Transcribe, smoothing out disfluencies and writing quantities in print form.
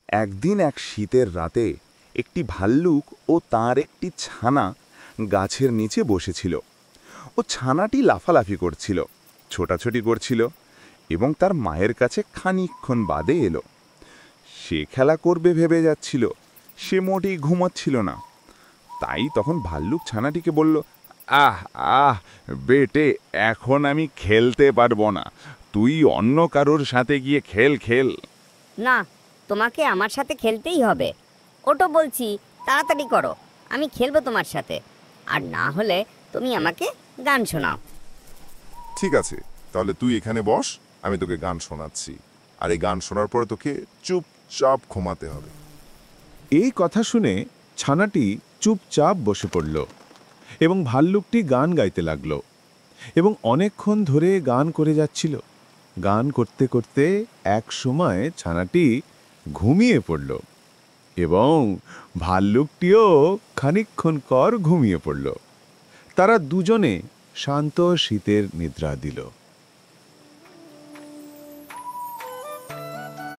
একদিন এক শীতের রাতে একটি ভাল্লুক ও তার একটি ছানা গাছের নিচে বসেছিল। ও ছানাটি লাফালাফি করছিল, ছোটাছুটি করছিল এবং তার মায়ের কাছে খানিকক্ষণ বাদে এলো। সে খেলা করবে ভেবে যাচ্ছিল, সে মোটেই ঘুমাচ্ছিল না। তাই তখন ভাল্লুক ছানাটিকে বলল, আহ আহ বেটে, এখন আমি খেলতে পারবো না, তুই অন্য কারোর সাথে গিয়ে খেল খেল। না, তোমাকে আমার সাথে খেলতেই হবে। ওটো বলছি, তাড়াতাড়ি করো, আমি খেলবো তোমার সাথে। আর না হলে তুমি আমাকে গান শোনাও। ঠিক আছে, তাহলে তুই এখানে বস, আমি তোকে গান শোনাচ্ছি। আর এই গান শোনার পরে তোকে চুপচাপ ঘুমাতে হবে। এই কথা শুনে ছানাটি চুপচাপ বসে পড়ল এবং ভাল্লুকটি গান গাইতে লাগল এবং অনেকক্ষণ ধরে গান করে যাচ্ছিল। গান করতে করতে এক সময় ছানাটি ঘুমিয়ে পড়ল এবং ভাল্লুকটিও খানিকক্ষণ পর ঘুমিয়ে পড়ল। তারা দুজনে শান্ত শীতের নিদ্রা দিল।